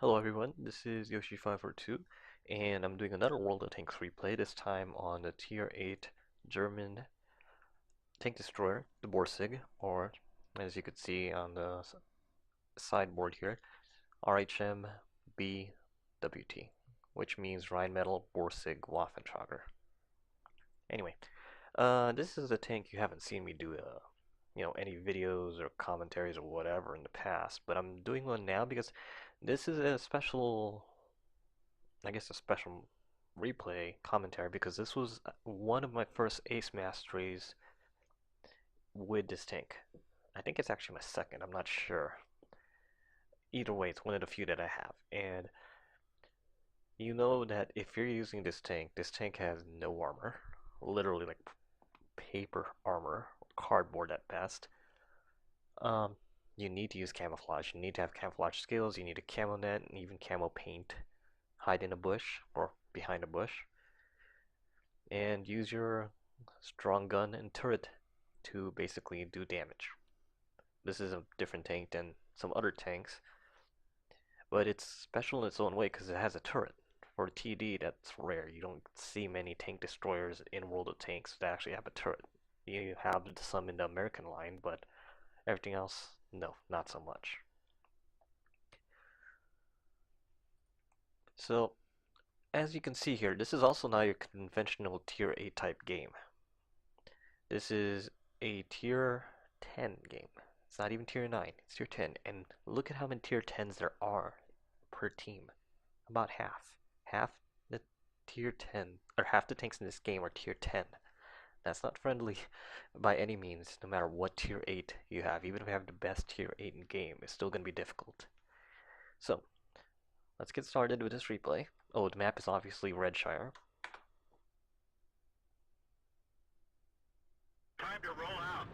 Hello everyone, this is Yoshi542, and I'm doing another World of Tanks replay, this time on the Tier 8 German tank destroyer, the Borsig, or as you could see on the sideboard here, RHM BWT, which means Rheinmetall Borsig Waffentrager. Anyway, this is a tank you haven't seen me do any videos or commentaries or whatever in the past, but I'm doing one now because this is a special, I guess, a special replay commentary because this was one of my first ace masteries with this tank. I think it's actually my second, I'm not sure. Either way, it's one of the few that I have. And you know that if you're using this tank has no armor. Literally like paper armor, cardboard at best. Um, you need to use camouflage. You need to have camouflage skills. You need a camo net and even camo paint. Hide in a bush or behind a bush. And use your strong gun and turret to basically do damage. This is a different tank than some other tanks, but it's special in its own way because it has a turret. For TD, that's rare. You don't see many tank destroyers in World of Tanks that actually have a turret. You have some in the American line, but everything else, no, not so much. So, as you can see here, this is also not your conventional Tier 8 type game. This is a Tier 10 game. It's not even Tier 9, it's Tier 10. And look at how many Tier 10s there are per team. About half. Half the Tier 10, or half the tanks in this game are Tier 10. That's not friendly by any means, no matter what Tier 8 you have. Even if you have the best Tier 8 in game, it's still going to be difficult. So, let's get started with this replay. Oh, the map is obviously Redshire. Time to roll out.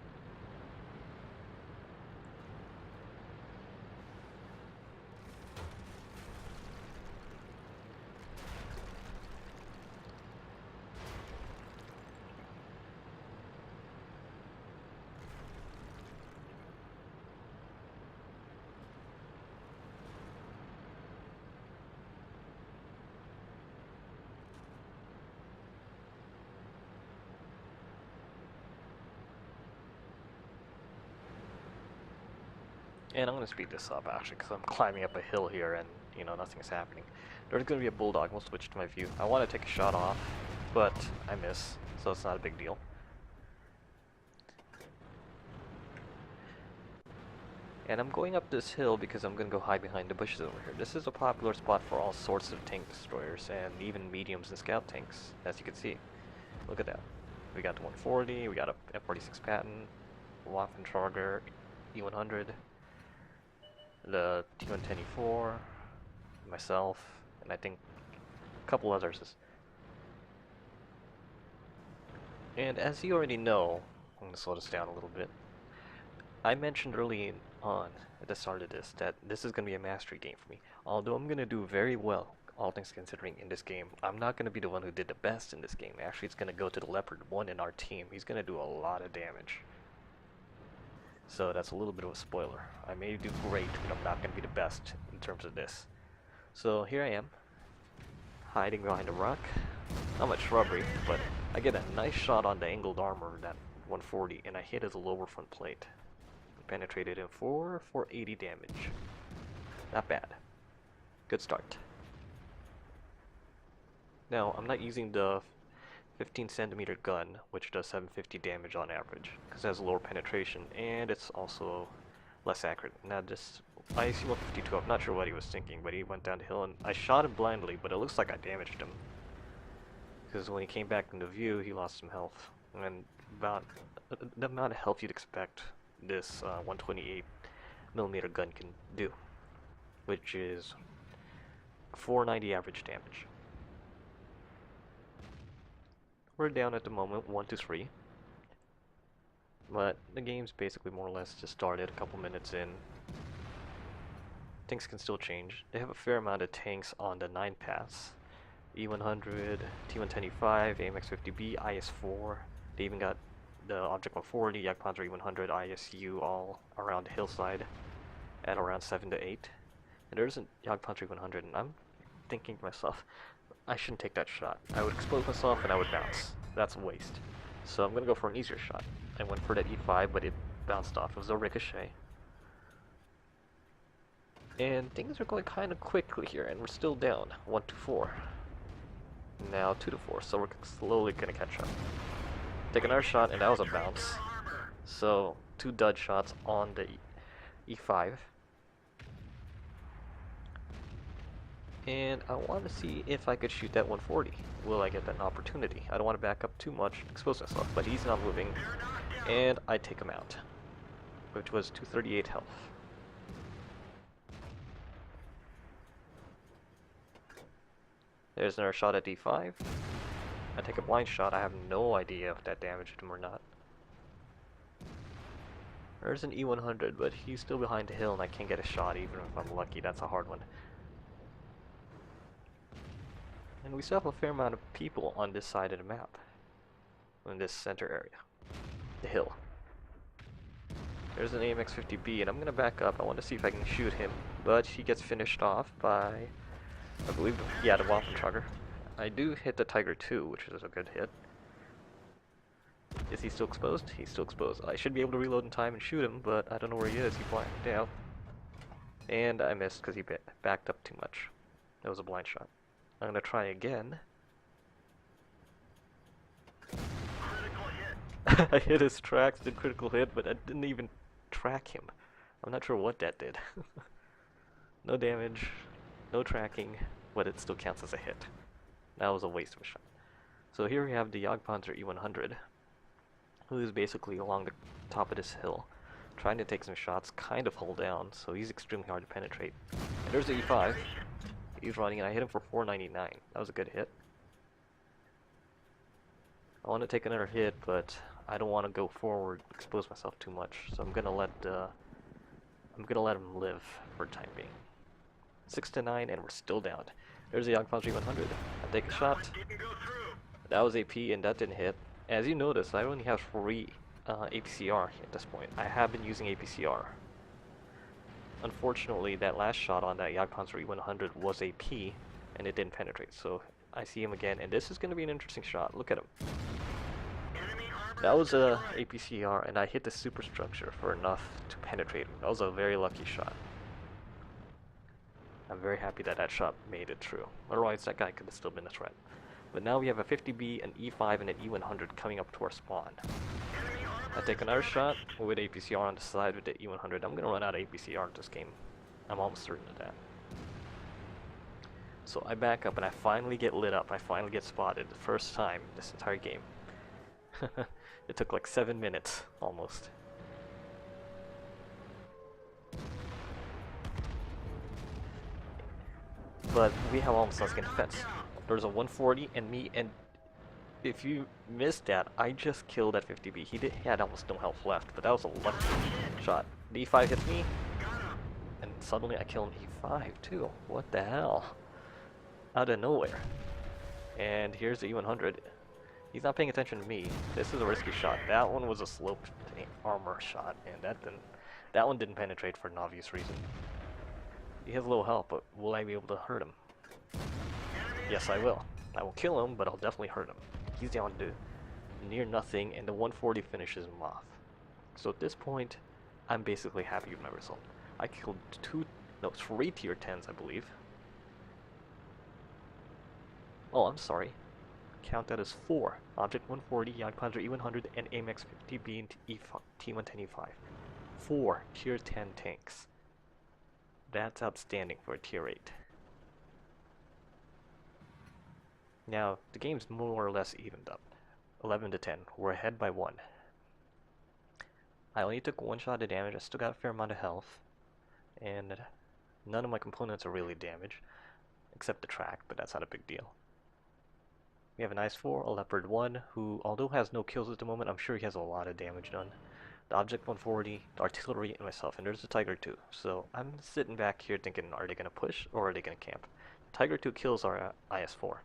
And I'm going to speed this up actually because I'm climbing up a hill here and nothing's happening. There's going to be a bulldog. We'll switch to my view. I want to take a shot off, but I miss, so it's not a big deal. And I'm going up this hill because I'm going to go hide behind the bushes over here. This is a popular spot for all sorts of tank destroyers and even mediums and scout tanks, as you can see. Look at that. We got the 140, we got a F46 Patton, Waffentrager, E100, the T110E4, myself, and I think a couple others. And as you already know, I'm going to slow this down a little bit. I mentioned early on at the start of this that this is going to be a mastery game for me. Although I'm going to do very well, all things considering, in this game, I'm not going to be the one who did the best in this game. Actually, it's going to go to the Leopard 1 in our team. He's going to do a lot of damage. So that's a little bit of a spoiler. I may do great, but I'm not going to be the best in terms of this. So here I am, hiding behind a rock. Not much shrubbery, but I get a nice shot on the angled armor of that 140, and I hit his lower front plate. Penetrated him for 480 damage. Not bad. Good start. Now, I'm not using the 15 centimeter gun, which does 750 damage on average, because it has lower penetration, and it's also less accurate. Now this IC-152, I'm not sure what he was thinking, but he went down the hill, and I shot him blindly, but it looks like I damaged him. Because when he came back into view, he lost some health. And about the amount of health you'd expect this 128mm gun can do, which is 490 average damage. We're down at the moment, 1-3. But the game's basically more or less just started a couple minutes in. Things can still change. They have a fair amount of tanks on the 9 paths. E100, T110E5, AMX-50B, IS-4. They even got the Object 140, Jagdpanzer E100, ISU all around the hillside at around 7 to 8. And there's a Jagdpanzer 100, and I'm thinking to myself, I shouldn't take that shot. I would expose myself and I would bounce. That's a waste. So I'm gonna go for an easier shot. I went for that E5, but it bounced off. It was a ricochet. And things are going kind of quickly here, and we're still down. 1-4. Now 2-4, so we're slowly gonna catch up. Take another shot, and that was a bounce. So 2 dud shots on the E5. And I want to see if I could shoot that 140. Will I get that opportunity? I don't want to back up too much, expose myself, but he's not moving. And I take him out, which was 238 health. There's another shot at D5. I take a blind shot. I have no idea if that damaged him or not. There's an E100, but he's still behind the hill and I can't get a shot even if I'm lucky. That's a hard one. And we still have a fair amount of people on this side of the map. In this center area. The hill. There's an AMX-50B and I'm gonna back up. I want to see if I can shoot him, but he gets finished off by, I believe, yeah, the Waffentrager. I do hit the Tiger 2, which is a good hit. Is he still exposed? He's still exposed. I should be able to reload in time and shoot him, but I don't know where he is. He blanked out. And I missed because he backed up too much. That was a blind shot. I'm gonna try again. I hit his tracks, did critical hit, but I didn't even track him. I'm not sure what that did. No damage, no tracking, but it still counts as a hit. That was a waste of a shot. So here we have the Jagdpanzer E100, who is basically along the top of this hill, trying to take some shots, kind of hold down, so he's extremely hard to penetrate. And there's the E5. He's running, and I hit him for 499. That was a good hit. I want to take another hit, but I don't want to go forward, expose myself too much. So I'm gonna let him live for the time being. 6-9, and we're still down. There's the Jagdpanzer 100. I take a shot. That was AP, and that didn't hit. As you notice, I only have 3 APCR at this point. I have been using APCR. Unfortunately, that last shot on that Jagdpanzer E100 was AP, and it didn't penetrate. So I see him again, and this is going to be an interesting shot. Look at him. That was a APCR, and I hit the superstructure for enough to penetrate him. That was a very lucky shot. I'm very happy that that shot made it through. Otherwise, that guy could have still been a threat. But now we have a 50B, an E5, and an E100 coming up to our spawn. I take another shot with APCR on the side with the E100. I'm going to run out of APCR in this game. I'm almost certain of that. So I back up and I finally get lit up. I finally get spotted the first time this entire game. It took like 7 minutes, almost. But we have almost nothing in defense. There's a 140 and me, and if you missed that, I just killed that 50B. He had almost no health left, but that was a lucky shot. The E5 hits me, and suddenly I kill an E5 too. What the hell? Out of nowhere. And here's the E100. He's not paying attention to me. This is a risky shot. That one was a sloped armor shot, and that one didn't penetrate for an obvious reason. He has low health, but will I be able to hurt him? Yes, I will. I will kill him, but I'll definitely hurt him. He's down to near nothing, and the 140 finishes him off. So at this point, I'm basically happy with my result. I killed 3 tier 10s, I believe. Oh, I'm sorry. Count that as 4. Object 140, Jagdpanzer E100, and AMX 50B and T110 E5. 4 tier 10 tanks. That's outstanding for a tier 8. Now, the game's more or less evened up. 11-10. We're ahead by 1. I only took 1 shot of damage. I still got a fair amount of health. And none of my components are really damaged. Except the track, but that's not a big deal. We have an Ice 4, a Leopard 1, who, although has no kills at the moment, I'm sure he has a lot of damage done. The Object 140, the Artillery, and myself, and there's the Tiger 2. So I'm sitting back here thinking, are they going to push, or are they going to camp? Tiger 2 kills our IS-4.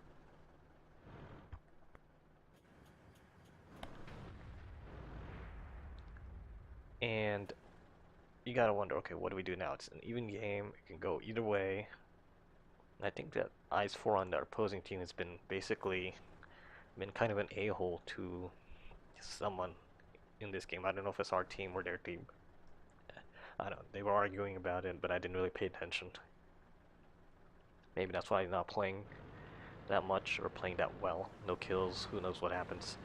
And you gotta wonder, okay, what do we do now? It's an even game. It can go either way. I think that Eyes 4 on the opposing team has been basically been kind of an a-hole to someone in this game. I don't know if it's our team or their team. I don't know. They were arguing about it, but I didn't really pay attention. Maybe that's why I'm not playing that much or playing that well. No kills, who knows what happens.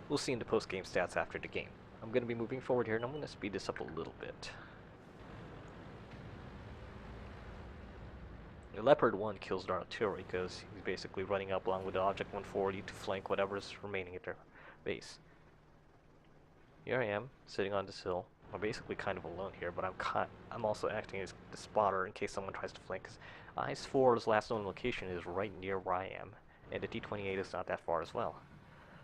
We'll see in the post-game stats after the game. I'm going to be moving forward here, and I'm going to speed this up a little bit. The Leopard 1 kills their artillery because he's basically running up along with the Object 140 to flank whatever's remaining at their base. Here I am, sitting on this hill. I'm basically kind of alone here, but I'm also acting as the spotter in case someone tries to flank, because IS-4's last known location is right near where I am, and the T-28 is not that far as well.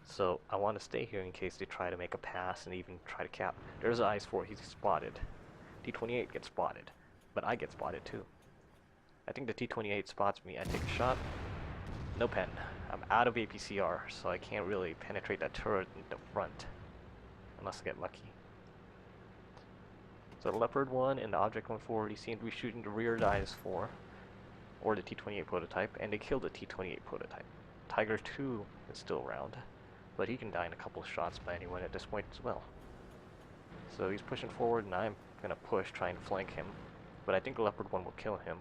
So I want to stay here in case they try to make a pass and even try to cap. There's IS-4, he's spotted. T-28 gets spotted, but I get spotted too. I think the T-28 spots me, I take a shot, no pen. I'm out of APCR, so I can't really penetrate that turret in the front, unless I get lucky. So the Leopard 1 and the Object 140 seem to be shooting the rear IS-4, or the T-28 prototype, and they killed the T-28 prototype. Tiger 2 is still around, but he can die in a couple of shots by anyone at this point as well. So he's pushing forward, and I'm going to push, trying to flank him, but I think the Leopard 1 will kill him.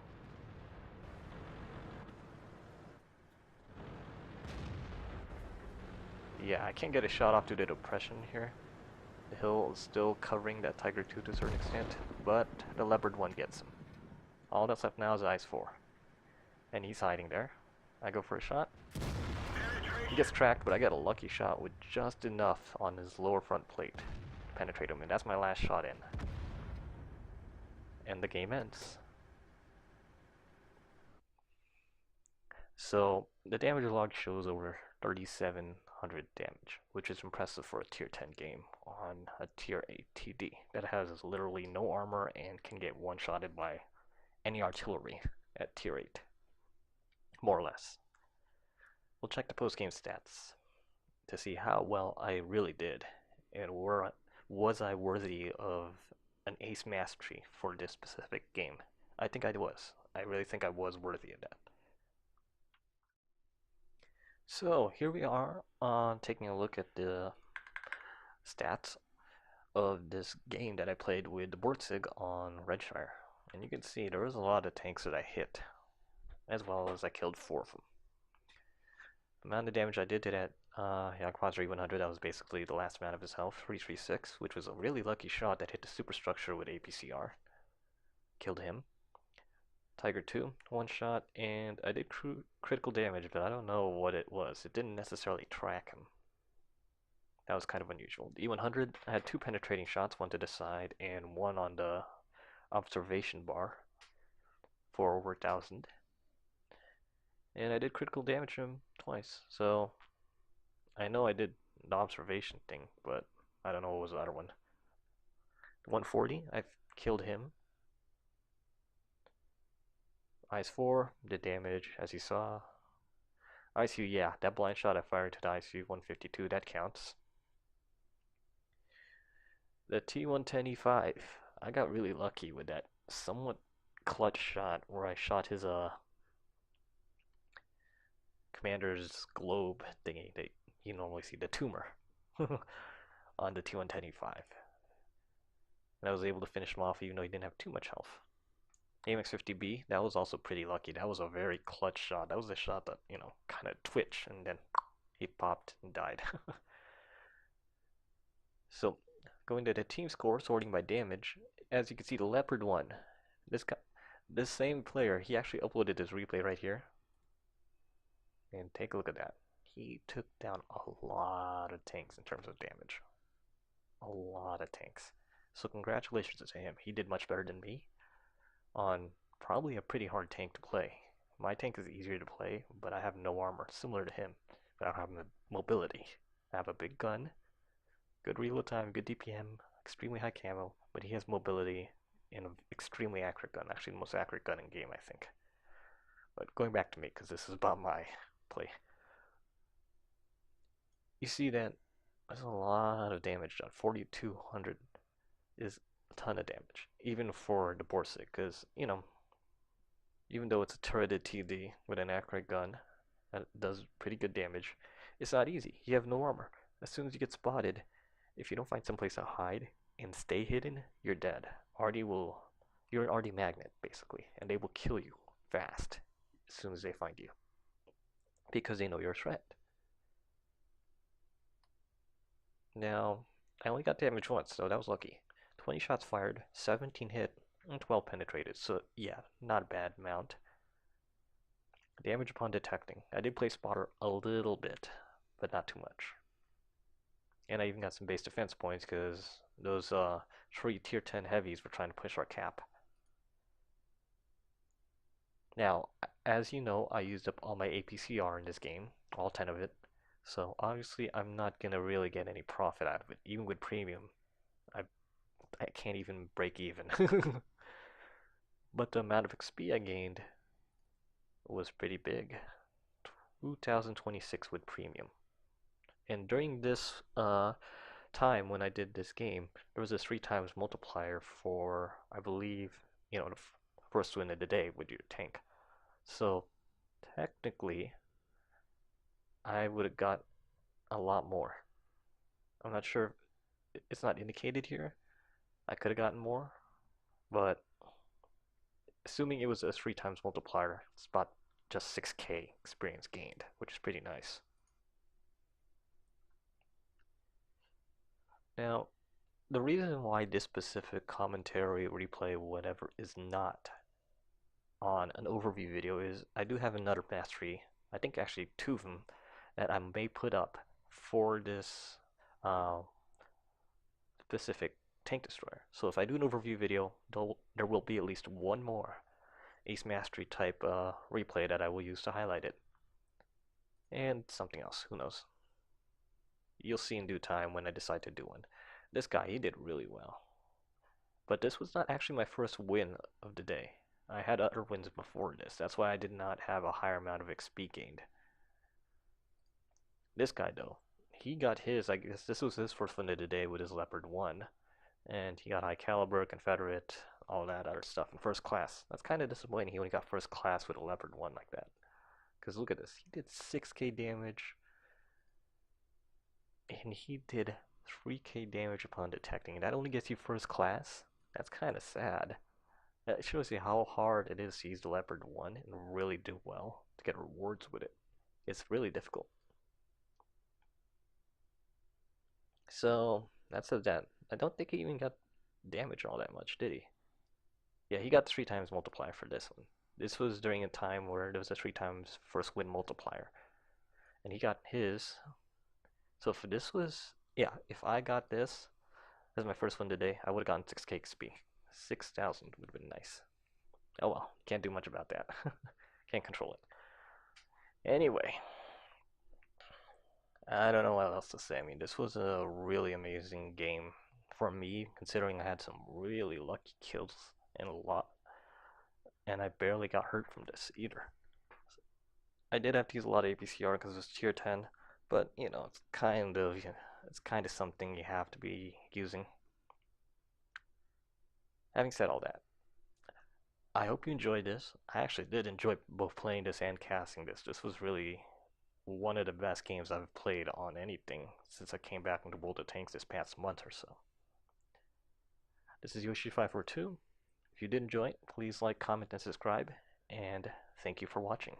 Yeah, I can't get a shot off due to depression here. The hill is still covering that Tiger 2 to a certain extent, but the Leopard 1 gets him. All that's left now is IS-4. And he's hiding there. I go for a shot. He gets tracked, but I get a lucky shot with just enough on his lower front plate to penetrate him, and that's my last shot in. And the game ends. So, the damage log shows over 3,700 damage, which is impressive for a tier 10 game on a tier 8 TD that has literally no armor and can get one-shotted by any artillery at tier 8, more or less. We'll check the post-game stats to see how well I really did, and was I worthy of an ace mastery for this specific game. I think I was. I really think I was worthy of that. So here we are on taking a look at the stats of this game that I played with the Borsig on Redshire. And you can see there was a lot of tanks that I hit, as well as I killed 4 of them. The amount of damage I did to that Quadri 100, that was basically the last amount of his health, 336, which was a really lucky shot that hit the superstructure with APCR. Killed him. Tiger 2, one shot, and I did critical damage, but I don't know what it was. It didn't necessarily track him. That was kind of unusual. The E100, I had 2 penetrating shots, one to the side and one on the observation bar for over 1,000. And I did critical damage to him twice, so I know I did the observation thing, but I don't know what was the other one. 140, I killed him. IS-4 did damage, as you saw. ICU, yeah, that blind shot I fired to the ICU 152, that counts. The T110E5, I got really lucky with that somewhat clutch shot where I shot his commander's globe thingy that you normally see, the tumor, on the T110E5. And I was able to finish him off even though he didn't have too much health. AMX-50B, that was also pretty lucky. That was a very clutch shot. That was a shot that, you know, kind of twitched and then he popped and died. So, going to the team score, sorting by damage, as you can see, the Leopard 1, this same player, he actually uploaded this replay right here. And take a look at that. He took down a lot of tanks in terms of damage. A lot of tanks. So congratulations to him. He did much better than me on probably a pretty hard tank to play. My tank is easier to play, but I have no armor, similar to him. But I have mobility. I have a big gun, good reload time, good DPM, extremely high camo, but he has mobility and an extremely accurate gun. Actually, the most accurate gun in game, I think. But going back to me, because this is about my play. You see that there's a lot of damage done. 4,200 is ton of damage, even for the Borsig, because, even though it's a turreted TD with an accurate gun that does pretty good damage, it's not easy. You have no armor. As soon as you get spotted, if you don't find someplace to hide and stay hidden, you're dead. You're an arty magnet, basically, and they will kill you fast as soon as they find you because they know you're a threat. Now, I only got damage once, so that was lucky. 20 shots fired, 17 hit, and 12 penetrated, so yeah, not a bad amount. Damage upon detecting. I did play spotter a little bit, but not too much. And I even got some base defense points because those 3 tier 10 heavies were trying to push our cap. Now, as you know, I used up all my APCR in this game, all 10 of it. So obviously I'm not gonna really get any profit out of it. Even with premium, I I can't even break even. But the amount of XP I gained was pretty big. 2026 with premium. And during this time when I did this game, there was a 3 times multiplier for, I believe, the first win of the day with your tank. So technically, I would have got a lot more. I'm not sure, it's not indicated here. I could have gotten more, but assuming it was a 3 times multiplier, it's about just 6k experience gained, which is pretty nice. Now, the reason why this specific commentary, replay, whatever, is not on an overview video is I do have another mastery, I think actually 2 of them, that I may put up for this uh, specific tank destroyer. So if I do an overview video, there will be at least one more Ace Mastery type replay that I will use to highlight it. And something else, who knows. You'll see in due time when I decide to do one. This guy, he did really well. But this was not actually my first win of the day. I had other wins before this. That's why I did not have a higher amount of XP gained. This guy, though, he got his, I guess this was his first win of the day with his Leopard 1. And he got high caliber, Confederate, all that other stuff in first class. That's kind of disappointing. He only got first class with a Leopard 1 like that. Because look at this. He did 6k damage. And he did 3k damage upon detecting. That only gets you first class. That's kind of sad. That shows you how hard it is to use the Leopard 1 and really do well to get rewards with it. It's really difficult. So, that's that. I don't think he even got damage all that much, did he? Yeah, he got 3 times multiplier for this one. This was during a time where there was a 3 times first win multiplier. And he got his. So if this was, yeah, if I got this as my first one today, I would have gotten 6k XP. 6,000 would have been nice. Oh well, can't do much about that. Can't control it. Anyway, I don't know what else to say. I mean, this was a really amazing game for me, considering I had some really lucky kills and a lot, and I barely got hurt from this either. I did have to use a lot of APCR because it was tier 10, but it's kind of something you have to be using. Having said all that, I hope you enjoyed this. I actually did enjoy both playing this and casting this. This was really one of the best games I've played on anything since I came back into World of Tanks this past month or so. This is Yoshi542. If you did enjoy it, please like, comment, and subscribe, and thank you for watching.